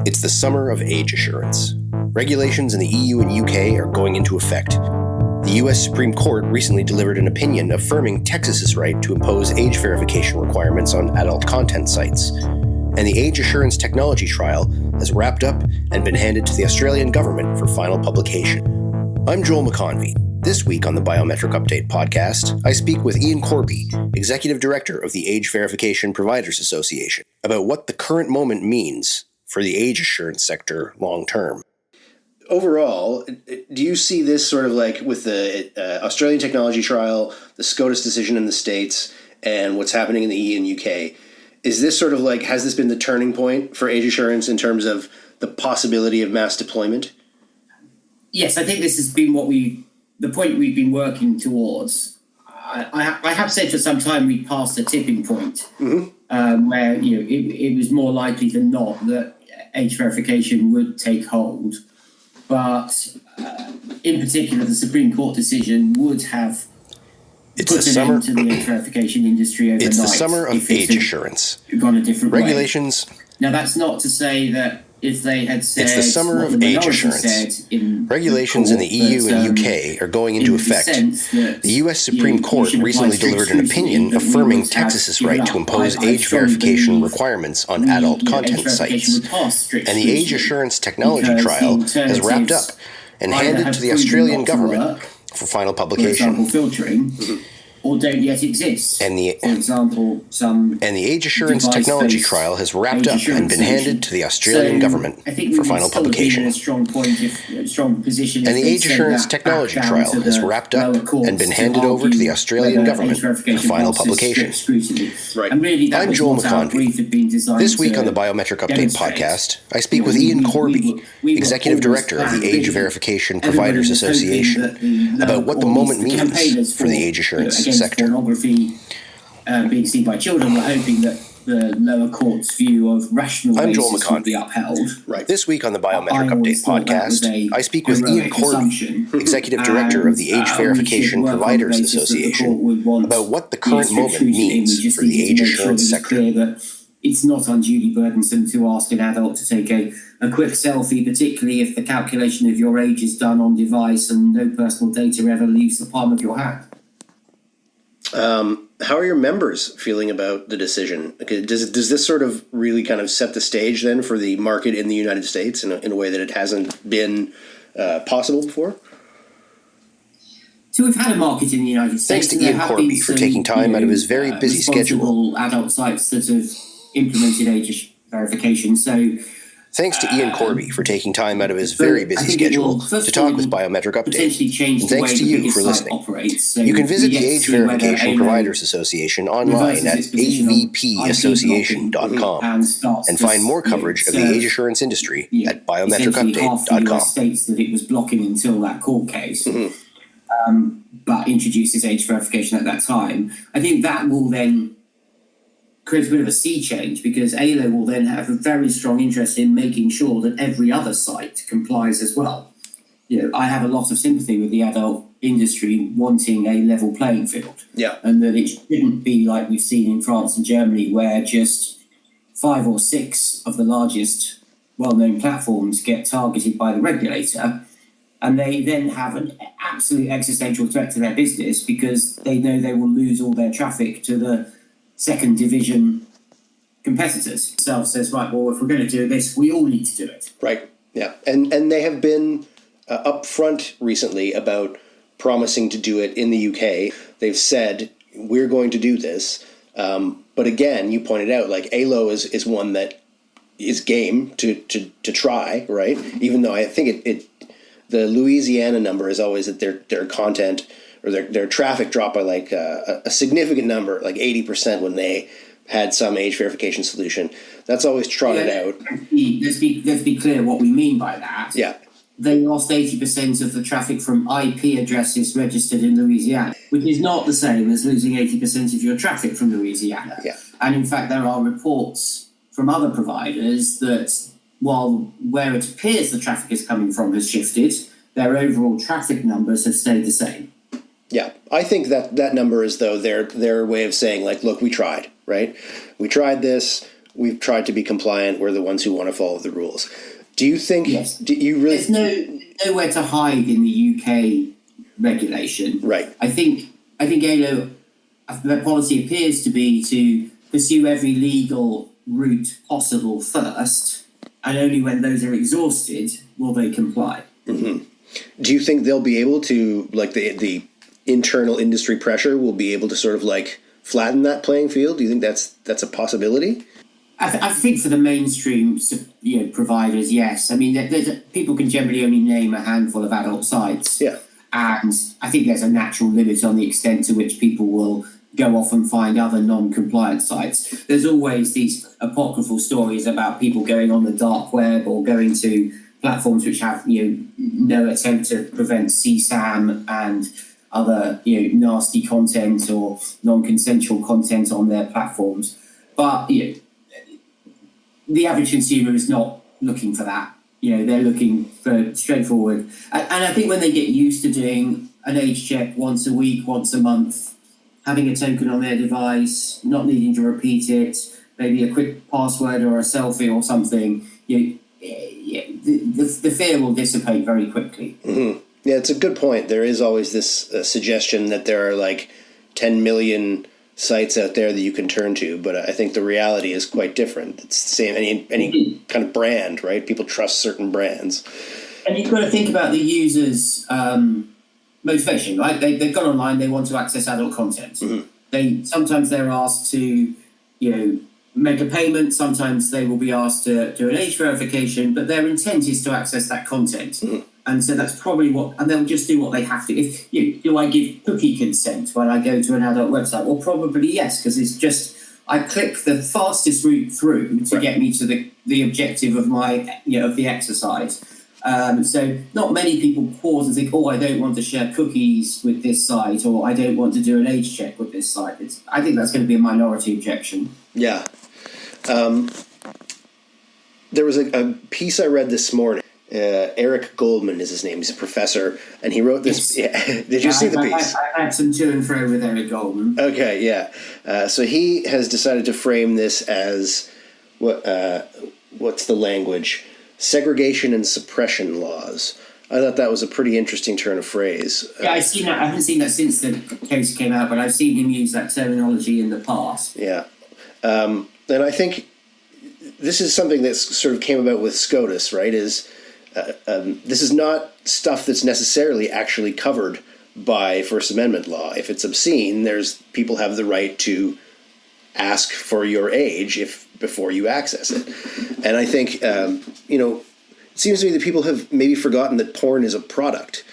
It's the summer of age assurance. Regulations in the EU and UK are going into effect. The US Supreme Court recently delivered an opinion affirming Texas's right to impose age verification requirements on adult content sites. And the age assurance technology trial has wrapped up and been handed to the Australian government for final publication. I'm Joel McConvey. This week on the Biometric Update podcast, I speak with Iain Corby, Executive Director of the Age Verification Providers Association, about what the current moment means for the age assurance sector long term. Overall, do you see this sort of like with the Australian technology trial, the SCOTUS decision in the States, and what's happening in the EU and UK? Is this sort of like, has this been the turning point for age assurance in terms of the possibility of mass deployment? Yes, I think this has been the point we've been working towards. I have said for some time we passed a tipping point where it was more likely than not that age verification would take hold. But in particular, the Supreme Court decision would have put an end to the age verification industry overnight. It's the summer of age assurance. Gone a different Regulations. way. Now, that's not to say that if they had said it's the summer of age assurance. Regulations in the EU and UK are going into effect. The US Supreme Court recently delivered an opinion affirming Texas's right to impose age verification requirements on adult content sites. And the age assurance technology trial has wrapped up and handed to the Australian government for final publication. Or don't yet exist. And the age assurance device-based technology trial has wrapped up and been handed to the Australian government for final publication. And the age assurance technology trial has wrapped up and been handed over to the Australian government for final publication. Right. I'm Joel McConvey. This week on the Biometric Update podcast, I speak with Iain Corby, Executive Director of the Age Verification Providers Association, about what the moment means for the age assurance sector. Pornography being seen by children, we're hoping that the lower court's view of rational basis will be upheld. Right. This week on the Biometric Update podcast, I speak with Iain Corby, Executive Director of the Age Verification Providers Association, about what the current moment means for the age assurance sector. It's not unduly burdensome to ask an adult to take a quick selfie, particularly if the calculation of your age is done on device and no personal data ever leaves the palm of your hand. How are your members feeling about the decision? Does this sort of really kind of set the stage then for the market in the United States in a way that it hasn't been possible before? So we've had a market in the United States. Thanks to Iain Corby for taking time out of his very busy schedule. Adult sites that have implemented age verification. Thanks to Iain Corby for taking time out of his very busy schedule to talk with Biometric Update. And thanks to you for listening. You can visit the Age Verification Providers Association online at avpassociation.com and find more coverage of the age assurance industry at biometricupdate.com. States that it was blocking until that court case, but introduces age verification at that time. I think that will then create a bit of a sea change, because ALO will then have a very strong interest in making sure that every other site complies as well. I have a lot of sympathy with the adult industry wanting a level playing field. Yeah. And that it shouldn't be like we've seen in France and Germany, where just 5 or 6 of the largest well-known platforms get targeted by the regulator, and they then have an absolute existential threat to their business because they know they will lose all their traffic to the second division competitors. Self says, right, well, if we're going to do this, we all need to do it. Right, yeah. And they have been upfront recently about promising to do it in the UK. They've said, we're going to do this. But again, you pointed out, like, ALO is one that is game to try, right? Even though I think the Louisiana number is always that their content or their traffic dropped by like a significant number, like 80% when they had some age verification solution. That's always trotted out. Let's be clear what we mean by that. Yeah. They lost 80% of the traffic from IP addresses registered in Louisiana, which is not the same as losing 80% of your traffic from Louisiana. Yeah. And in fact, there are reports from other providers that while where it appears the traffic is coming from has shifted, their overall traffic numbers have stayed the same. Yeah, I think that number is, though, their way of saying, like, look, we tried, right? We tried this. we've tried to be compliant. We're the ones who want to follow the rules. Do you think? Yes. Do you really? There's nowhere to hide in the UK regulation. Right. I think their policy appears to be to pursue every legal route possible first, and only when those are exhausted will they comply. Mm-hmm. Do you think they'll be able to, like the internal industry pressure will be able to sort of like flatten that playing field? Do you think that's a possibility? I think for the mainstream, providers, yes. I mean, people can generally only name a handful of adult sites. Yeah. And I think there's a natural limit on the extent to which people will go off and find other non-compliant sites. There's always these apocryphal stories about people going on the dark web or going to platforms which have no attempt to prevent CSAM and other nasty content or non-consensual content on their platforms. But the average consumer is not looking for that. They're looking for straightforward. And I think when they get used to doing an age check once a week, once a month, having a token on their device, not needing to repeat it, maybe a quick password or a selfie or something, the fear will dissipate very quickly. Mm-hmm. Yeah, it's a good point. There is always this suggestion that there are like 10 million sites out there that you can turn to, but I think the reality is quite different. It's the same any kind of brand, right? People trust certain brands. And you've got to think about the users' motivation, right? They've gone online, they want to access adult content. Mm-hmm. Sometimes they're asked to, make a payment. Sometimes they will be asked to do an age verification, but their intent is to access that content. Mm-hmm. And so that's probably and they'll just do what they have to. If do I give cookie consent when I go to an adult website? Well, probably yes, because it's just I click the fastest route through to get me to the objective of my of the exercise. So not many people pause and think, I don't want to share cookies with this site, or I don't want to do an age check with this site. I think that's going to be a minority objection. Yeah. There was a piece I read this morning. Eric Goldman is his name. He's a professor, and he wrote this. Yes. Yeah. Did you see the piece? I had some to and fro with Eric Goldman. Okay, yeah. So he has decided to frame this as what's the language? Segregation and suppression laws. I thought that was a pretty interesting turn of phrase. Yeah, I've seen that. I haven't seen that since the case came out, but I've seen him use that terminology in the past. Yeah. And I think this is something that sort of came about with SCOTUS, right? This is not stuff that's necessarily actually covered by First Amendment law. If it's obscene, people have the right to ask for your age before you access it. And I think, it seems to me that people have maybe forgotten that porn is a product.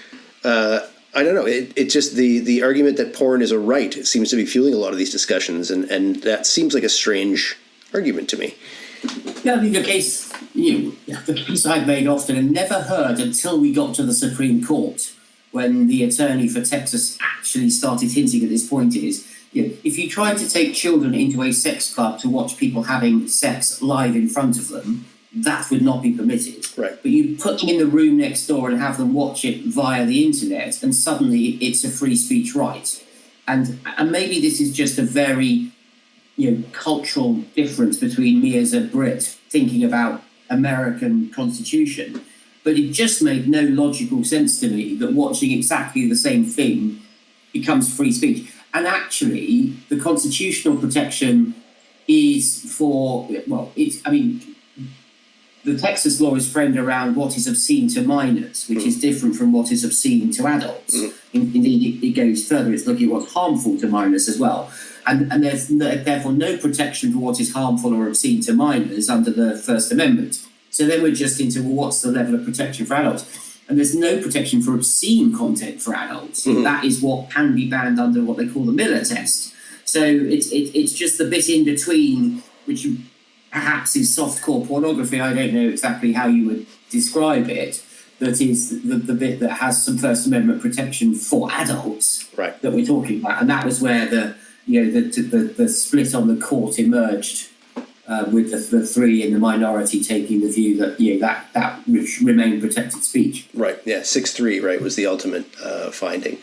I don't know. It just the argument that porn is a right, it seems to be fueling a lot of these discussions, and that seems like a strange argument to me. Yeah, I mean, the case I've made often and never heard until we got to the Supreme Court, when the attorney for Texas actually started hinting at this point is, if you tried to take children into a sex club to watch people having sex live in front of them, that would not be permitted. Right. But you put them in the room next door and have them watch it via the internet, and suddenly it's a free speech right. And maybe this is just a very cultural difference between me as a Brit thinking about American Constitution, but it just made no logical sense to me that watching exactly the same thing becomes free speech. And actually, the constitutional protection is the Texas law is framed around what is obscene to minors, which is different from what is obscene to adults. Indeed, it goes further. It's looking at what's harmful to minors as well. And there's therefore no protection for what is harmful or obscene to minors under the First Amendment. So then we're just into what's the level of protection for adults. And there's no protection for obscene content for adults. Mm-hmm. That is what can be banned under what they call the Miller test. So it's just the bit in between, which perhaps is softcore pornography. I don't know exactly how you would describe it. That is the bit that has some First Amendment protection for adults, right, that we're talking about. And that was where the split on the court emerged, with the three in the minority taking the view that that remained protected speech. Right. Yeah. 6-3. Right, was the ultimate finding.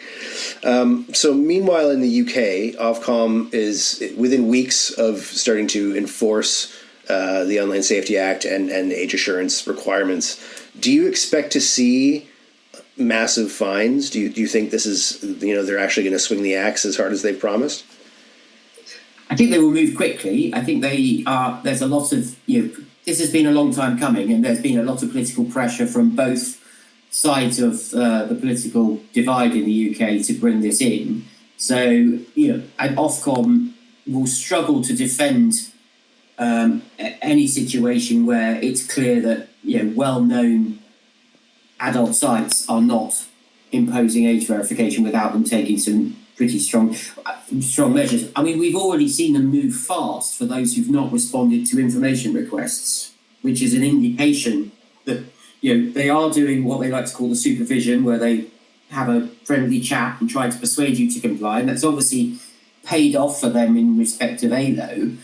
So meanwhile, in the UK, Ofcom is within weeks of starting to enforce the Online Safety Act and age assurance requirements. Do you expect to see massive fines? Do you think this is, they're actually going to swing the axe as hard as they've promised? I think they will move quickly. I think there's a lot of, this has been a long time coming, and there's been a lot of political pressure from both sides of the political divide in the UK to bring this in. So, and Ofcom will struggle to defend any situation where it's clear that, well-known adult sites are not imposing age verification without them taking some pretty strong measures. I mean, we've already seen them move fast for those who've not responded to information requests, which is an indication that, they are doing what they like to call the supervision, where they have a friendly chat and try to persuade you to comply. And that's obviously paid off for them in respect of ALO.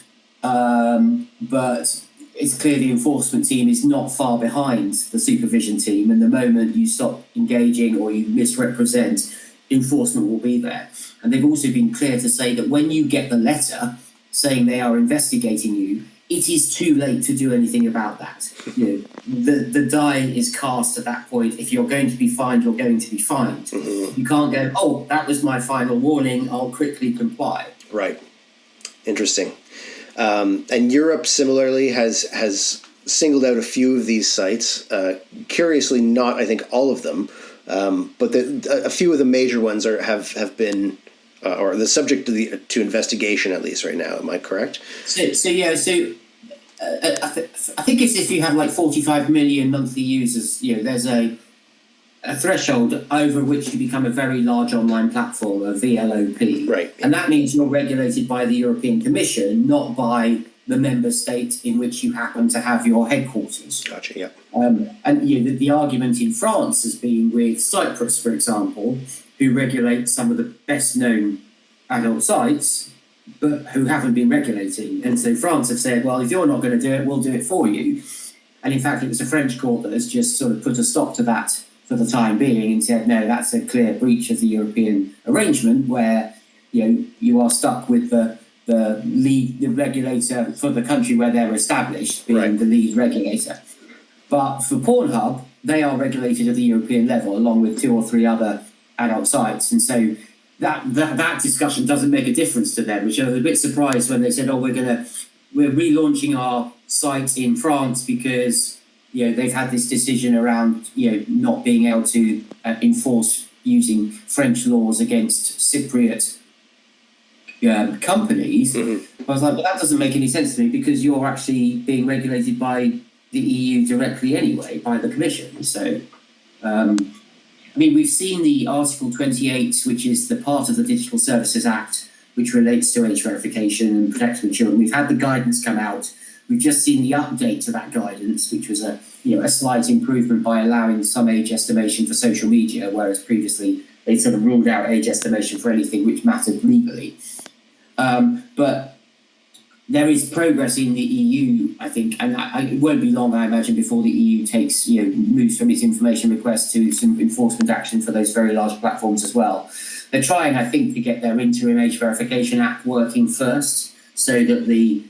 But it's clear the enforcement team is not far behind the supervision team. And the moment you stop engaging or you misrepresent, enforcement will be there. And they've also been clear to say that when you get the letter saying they are investigating you, it is too late to do anything about that. The die is cast at that point. If you're going to be fined, you're going to be fined. Mm-hmm. You can't go, oh, that was my final warning, I'll quickly comply. Right. Interesting. And Europe similarly has singled out a few of these sites. Curiously, not, I think, all of them, but a few of the major ones have been or the subject to investigation, at least right now. Am I correct? I think it's if you have like 45 million monthly users, there's a threshold over which you become a very large online platform, a VLOP. Right. And that means you're regulated by the European Commission, not by the member state in which you happen to have your headquarters. Gotcha, yeah. And the argument in France has been with Cyprus, for example, who regulate some of the best-known adult sites, but who haven't been regulating. And so France have said, well, if you're not going to do it, we'll do it for you. And in fact, it was a French court that has just sort of put a stop to that for the time being and said, no, that's a clear breach of the European arrangement where, you are stuck with the regulator for the country where they're established, being right. The lead regulator. But for Pornhub, they are regulated at the European level, along with 2 or 3 other adult sites. And so that discussion doesn't make a difference to them, which I was a bit surprised when they said, oh, we're relaunching our site in France because, they've had this decision around, not being able to enforce using French laws against Cypriot companies. Mm-hmm. I was like, but that doesn't make any sense to me because you're actually being regulated by the EU directly anyway, by the Commission. So, we've seen the Article 28, which is the part of the Digital Services Act, which relates to age verification and protection of children. We've had the guidance come out. We've just seen the update to that guidance, which was a slight improvement by allowing some age estimation for social media, whereas previously they sort of ruled out age estimation for anything which mattered legally. But there is progress in the EU, I think, and it won't be long, I imagine, before the EU takes, moves from its information request to some enforcement action for those very large platforms as well. They're trying, I think, to get their Interim Age Verification Act working first, so that the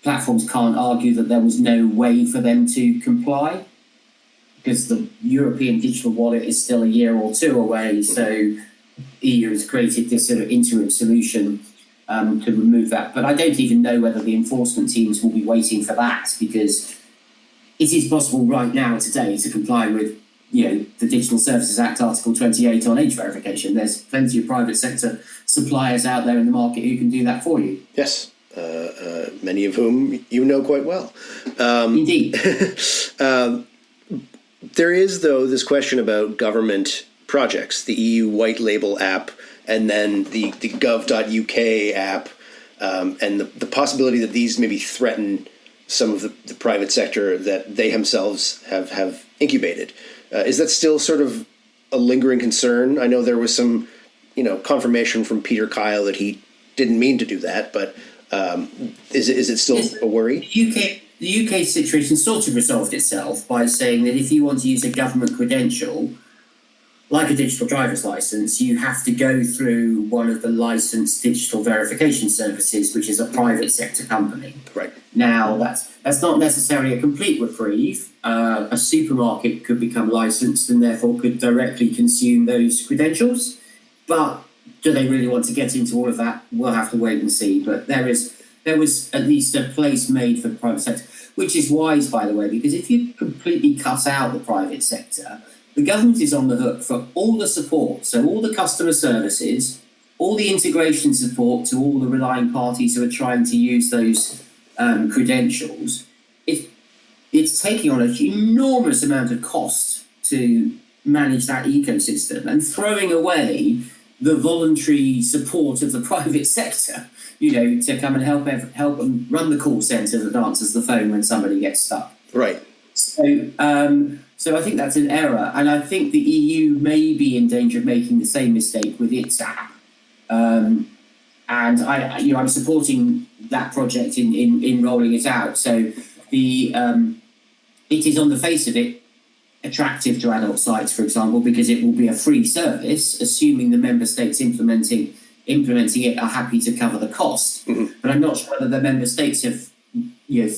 platforms can't argue that there was no way for them to comply, because the European digital wallet is still a year or 2 away. So EU has created this sort of interim solution to remove that. But I don't even know whether the enforcement teams will be waiting for that, because it is possible right now today to comply with, the Digital Services Act Article 28 on age verification. There's plenty of private sector suppliers out there in the market who can do that for you. Yes. Many of whom you know quite well. Indeed. There is, though, this question about government projects, the EU White Label app, and then the gov.uk app, and the possibility that these maybe threaten some of the private sector that they themselves have incubated. Is that still sort of a lingering concern? I know there was some, confirmation from Peter Kyle that he didn't mean to do that, but is it still a worry? The UK situation sort of resolved itself by saying that if you want to use a government credential, like a digital driver's license, you have to go through one of the licensed digital verification services, which is a private sector company. Right. Now, that's not necessarily a complete reprieve. A supermarket could become licensed and therefore could directly consume those credentials. But do they really want to get into all of that? We'll have to wait and see. But there was at least a place made for the private sector, which is wise, by the way, because if you completely cut out the private sector, the government is on the hook for all the support. So all the customer services, all the integration support to all the relying parties who are trying to use those credentials. It's taking on an enormous amount of cost to manage that ecosystem and throwing away the voluntary support of the private sector, to come and help them run the call centre that answers the phone when somebody gets stuck. Right. So I think that's an error, and I think the EU may be in danger of making the same mistake with its app. And I'm supporting that project in rolling it out. So it is on the face of it attractive to adult sites, for example, because it will be a free service, assuming the member states implementing it are happy to cover the cost. Mm-hmm. But I'm not sure whether the member states have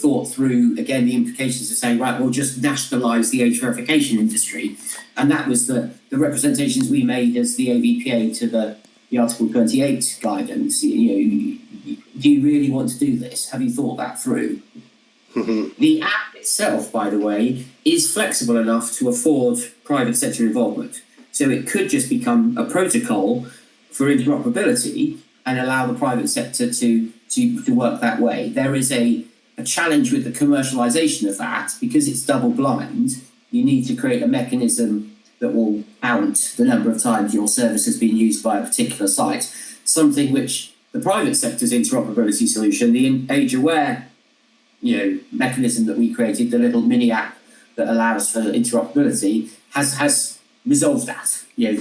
thought through, again, the implications of saying, right, we'll just nationalise the age verification industry. And that was the representations we made as the AVPA to the Article 28 guidance. Do you really want to do this? Have you thought that through? Mm-hmm. The app itself, by the way, is flexible enough to afford private sector involvement. So it could just become a protocol for interoperability and allow the private sector to work that way. There is a challenge with the commercialisation of that because it's double blind. You need to create a mechanism that will count the number of times your service has been used by a particular site, something which the private sector's interoperability solution, the age-aware mechanism that we created, the little mini app that allows for interoperability, has resolved that,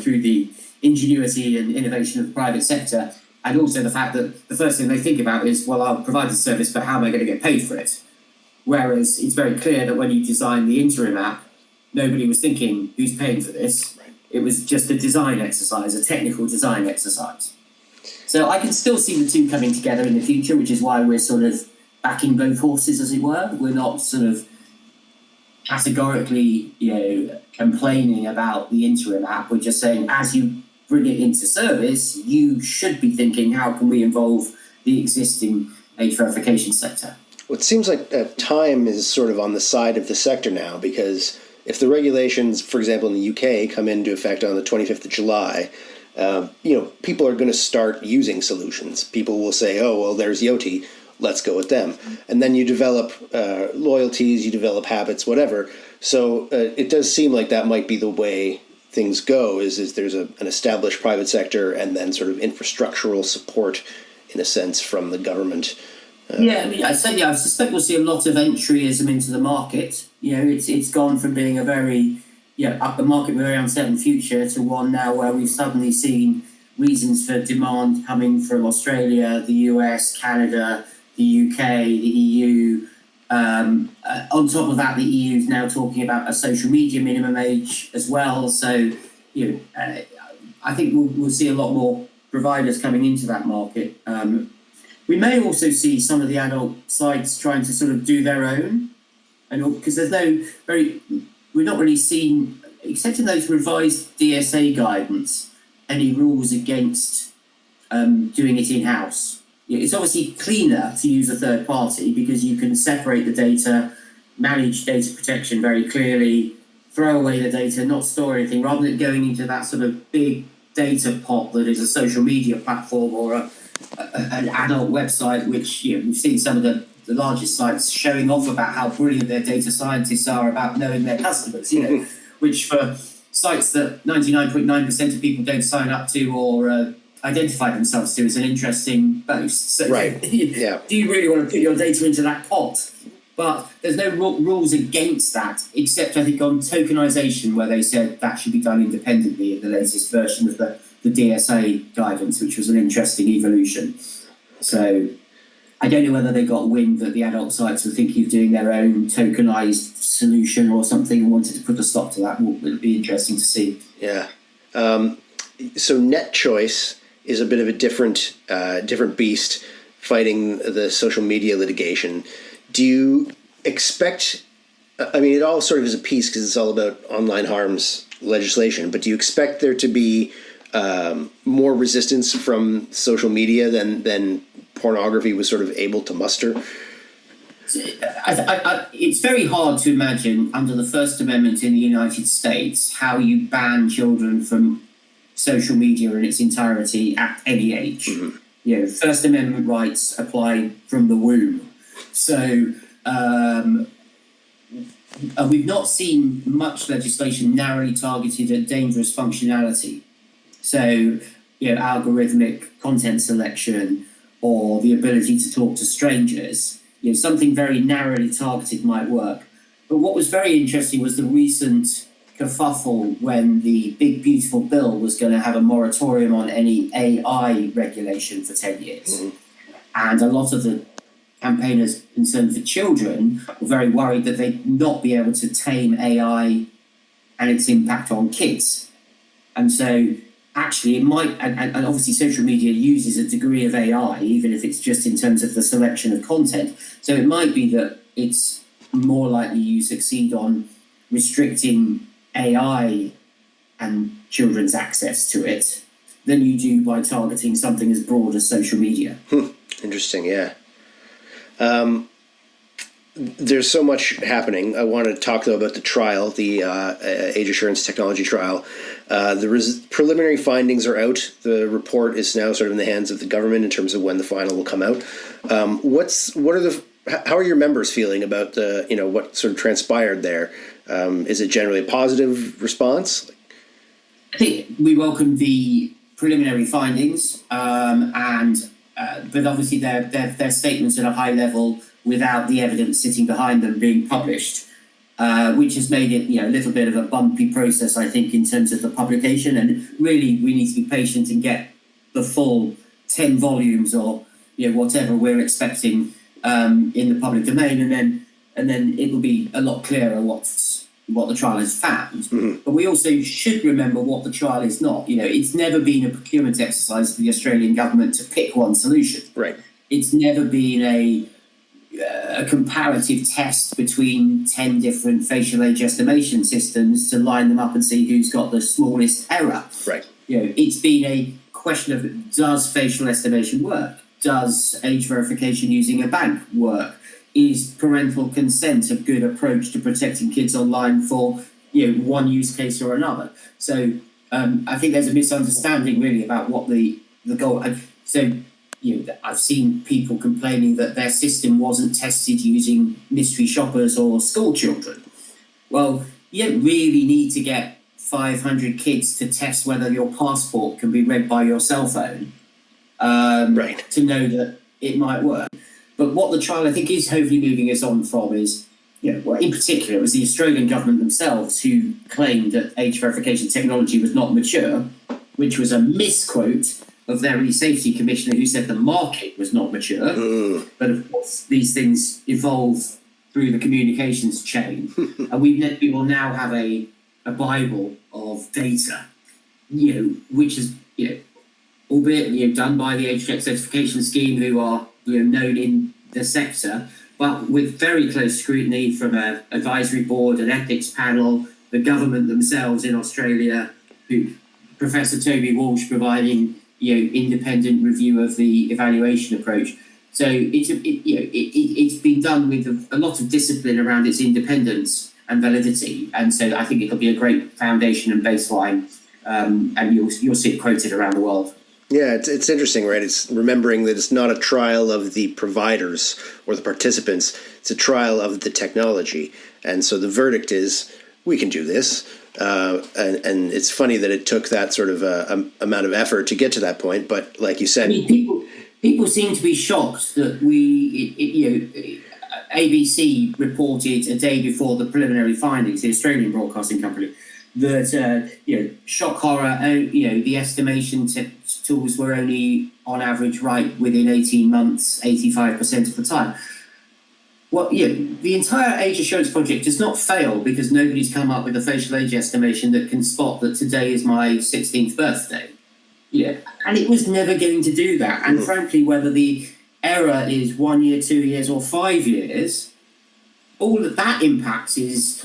through the ingenuity and innovation of the private sector, and also the fact that the first thing they think about is, well, I'll provide the service, but how am I going to get paid for it? Whereas it's very clear that when you design the interim app, nobody was thinking who's paying for this. Right. It was just a design exercise, a technical design exercise. So I can still see the two coming together in the future, which is why we're sort of backing both horses, as it were. We're not sort of categorically, complaining about the interim app. We're just saying, as you bring it into service, you should be thinking, how can we involve the existing age verification sector? Well, it seems like time is sort of on the side of the sector now, because if the regulations, for example, in the UK come into effect on the 25th of July, people are going to start using solutions. People will say, oh, well, there's Yoti, let's go with them. And then you develop loyalties, you develop habits, whatever. So it does seem like that might be the way things go, is there's an established private sector and then sort of infrastructural support, in a sense, from the government. I suspect we'll see a lot of entryism into the market. It's gone from being a very, up the market, very uncertain future to one now where we've suddenly seen reasons for demand coming from Australia, the US, Canada, the UK, the EU. On top of that, the EU is now talking about a social media minimum age as well. So, I think we'll see a lot more providers coming into that market. We may also see some of the adult sites trying to sort of do their own, and because we're not really seeing, except in those revised DSA guidance, any rules against doing it in-house. It's obviously cleaner to use a third party because you can separate the data, manage data protection very clearly, throw away the data, not store anything, rather than going into that sort of big data pot that is a social media platform or an adult website, which we've seen some of the largest sites showing off about how brilliant their data scientists are about knowing their customers, which for sites that 99.9% of people don't sign up to or identify themselves to is an interesting boast. So right. Yeah. Do you really want to put your data into that pot? But there's no rules against that, except I think on tokenization, where they said that should be done independently in the latest version of the DSA guidance, which was an interesting evolution. So I don't know whether they got wind that the adult sites were thinking of doing their own tokenized solution or something and wanted to put a stop to that. It'll be interesting to see. Yeah. So net choice is a bit of a different beast, fighting the social media litigation. Do you expect? I mean, it all sort of is a piece because it's all about online harms legislation. But do you expect there to be more resistance from social media than pornography was sort of able to muster? It's very hard to imagine under the First Amendment in the United States how you ban children from social media in its entirety at any age. Mm-hmm. First Amendment rights apply from the womb. So we've not seen much legislation narrowly targeted at dangerous functionality. So, algorithmic content selection or the ability to talk to strangers. Something very narrowly targeted might work. But what was very interesting was the recent kerfuffle when the big, beautiful bill was going to have a moratorium on any AI regulation for 10 years. Mm-hmm. And a lot of the campaigners concerned for children were very worried that they'd not be able to tame AI and its impact on kids. And so actually it might, and obviously social media uses a degree of AI, even if it's just in terms of the selection of content. So it might be that it's more likely you succeed on restricting AI and children's access to it than you do by targeting something as broad as social media. Interesting, yeah. There's so much happening. I want to talk, though, about the trial, the age assurance technology trial. The preliminary findings are out. The report is now sort of in the hands of the government in terms of when the final will come out. How are your members feeling about what sort of transpired there? Is it generally a positive response? I think we welcome the preliminary findings, but obviously their statements at a high level without the evidence sitting behind them being published, which has made it a little bit of a bumpy process, I think, in terms of the publication. And really, we need to be patient and get the full 10 volumes or whatever we're expecting in the public domain, and then it will be a lot clearer what the trial has found. Mm-hmm. But we also should remember what the trial is not. It's never been a procurement exercise for the Australian government to pick one solution. Right. It's never been a comparative test between 10 different facial age estimation systems to line them up and see who's got the smallest error. Right. It's been a question of, does facial estimation work? Does age verification using a bank work? Is parental consent a good approach to protecting kids online for one use case or another? So I think there's a misunderstanding really about what the goal. So I've seen people complaining that their system wasn't tested using mystery shoppers or school children. Well, you don't really need to get 500 kids to test whether your passport can be read by your cell phone to know that it might work. But what the trial, I think, is hopefully moving us on from is, in particular, it was the Australian government themselves who claimed that age verification technology was not mature, which was a misquote of their e-safety commissioner who said the market was not mature. But of course, these things evolve through the communications chain. And we will now have a Bible of data, which is, albeit, done by the Age Check Certification Scheme, who are, known in the sector, but with very close scrutiny from an advisory board, an ethics panel, the government themselves in Australia, who Professor Toby Walsh providing independent review of the evaluation approach. So it's been done with a lot of discipline around its independence and validity, and so I think it'll be a great foundation and baseline, and you'll see it quoted around the world. Yeah, it's interesting, right? It's remembering that it's not a trial of the providers or the participants. It's a trial of the technology. And so the verdict is, we can do this. And it's funny that it took that sort of amount of effort to get to that point. But like you said... People seem to be shocked that ABC reported a day before the preliminary findings, the Australian Broadcasting Company, that shock horror. The estimation tools were only on average right within 18 months, 85% of the time. Well, the entire age assurance project does not fail because nobody's come up with a facial age estimation that can spot that today is my 16th birthday. Yeah, and it was never going to do that. And frankly, whether the error is 1 year, 2 years, or 5 years, all that impacts is,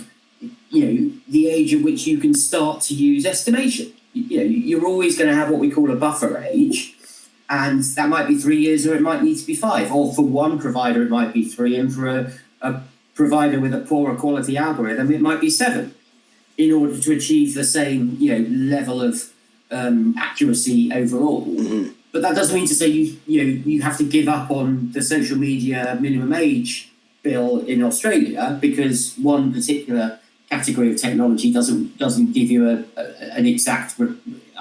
the age at which you can start to use estimation. You're always going to have what we call a buffer age. And that might be 3 years, or it might need to be 5. Or for one provider, it might be 3. And for a provider with a poorer quality algorithm, it might be 7, in order to achieve the same, level of accuracy overall. Mm-hmm. But that doesn't mean to say you have to give up on the social media minimum age bill in Australia because one particular category of technology doesn't give you an exact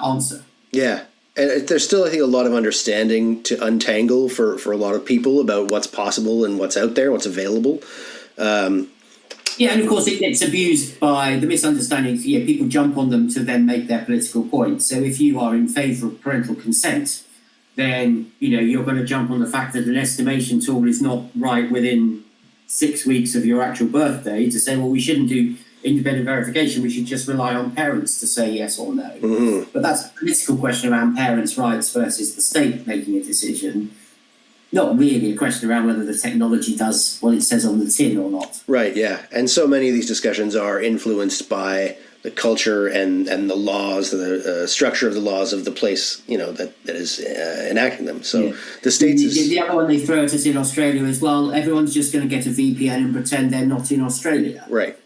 answer. Yeah. And there's still, I think, a lot of understanding to untangle for a lot of people about what's possible and what's out there, what's available. And of course, it gets abused by the misunderstandings. People jump on them to then make their political points. So if you are in favour of parental consent, then, you're going to jump on the fact that an estimation tool is not right within 6 weeks of your actual birthday to say, well, we shouldn't do independent verification, we should just rely on parents to say yes or no. Mm-hmm. But that's a political question around parents' rights versus the state making a decision. Not really a question around whether the technology does what it says on the tin or not. Right, yeah. And so many of these discussions are influenced by the culture and the laws, the structure of the laws of the place, that is enacting them. So the states the other one they throw at us in Australia is, well, everyone's just going to get a VPN and pretend they're not in Australia. Right.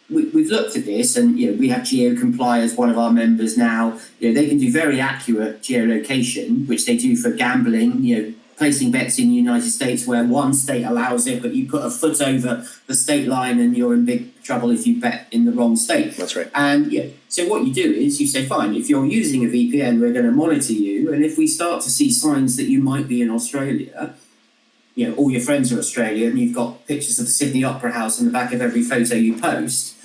We've looked at this, and we have GeoComply as one of our members now. They can do very accurate geolocation, which they do for gambling. Placing bets in the United States where one state allows it, but you put a foot over the state line and you're in big trouble if you bet in the wrong state. That's right. And so what you do is you say, fine, if you're using a VPN, we're going to monitor you, and if we start to see signs that you might be in Australia, all your friends are Australian, you've got pictures of the Sydney Opera House in the back of every photo you post,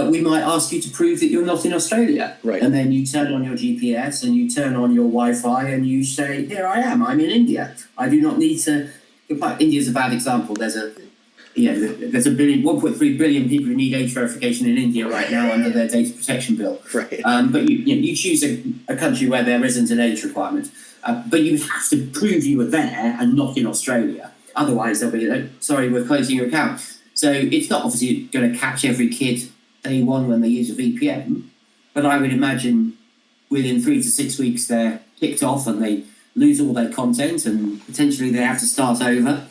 we might ask you to prove that you're not in Australia. Right. And then you turn on your GPS and you turn on your Wi-Fi and you say, here I am, I'm in India. I do not need to... India's a bad example. There's a 1.3 billion people who need age verification in India right now under their data protection bill. Right. But you choose a country where there isn't an age requirement. But you have to prove you were there and not in Australia. Otherwise, they'll be sorry, we're closing your account. So it's not obviously going to catch every kid day one when they use a VPN. But I would imagine within 3 to 6 weeks, they're kicked off and they lose all their content and potentially they have to start over.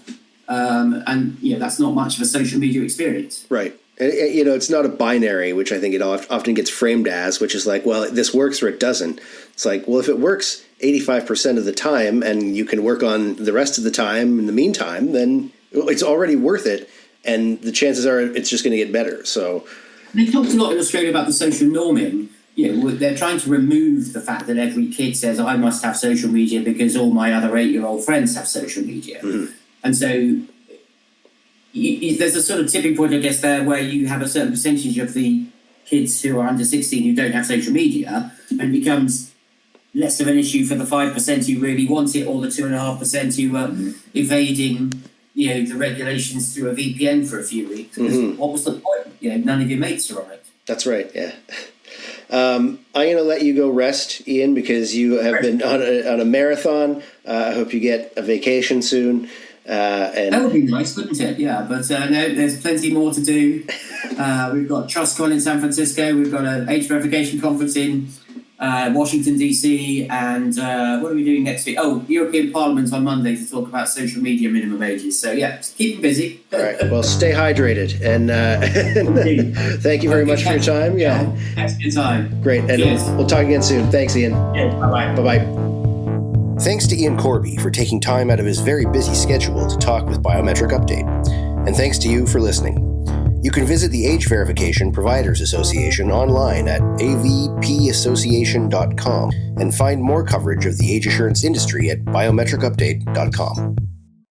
And that's not much of a social media experience. Right. And, it's not a binary, which I think it often gets framed as, which is like, well, this works or it doesn't. It's like, well, if it works 85% of the time and you can work on the rest of the time in the meantime, then it's already worth it. And the chances are it's just going to get better. So they talked a lot in Australia about the social norming. They're trying to remove the fact that every kid says, I must have social media because all my other 8-year-old friends have social media. Mm-hmm. And so there's a sort of tipping point, I guess, there where you have a certain percentage of the kids who are under 16 who don't have social media, and becomes less of an issue for the 5% who really want it, or the 2.5% who are evading, the regulations through a VPN for a few weeks. Mm-hmm. What was the point? None of your mates are on it. That's right. Yeah. I'm going to let you go rest, Iain, because you have been on a marathon. I hope you get a vacation soon. And that would be nice, wouldn't it? Yeah, but no, there's plenty more to do. We've got TrustCon in San Francisco. We've got an age verification conference in Washington, D.C. And what are we doing next week? Oh, European Parliament on Monday to talk about social media minimum ages. So, yeah, keep them busy. All right. Well, stay hydrated. And thank you very much for your time. Yeah. Thanks for your time. Great. And we'll talk again soon. Thanks, Iain. Yeah, bye-bye. Bye-bye. Thanks to Iain Corby for taking time out of his very busy schedule to talk with Biometric Update. And thanks to you for listening. You can visit the Age Verification Providers Association online at avpassociation.com and find more coverage of the age assurance industry at biometricupdate.com.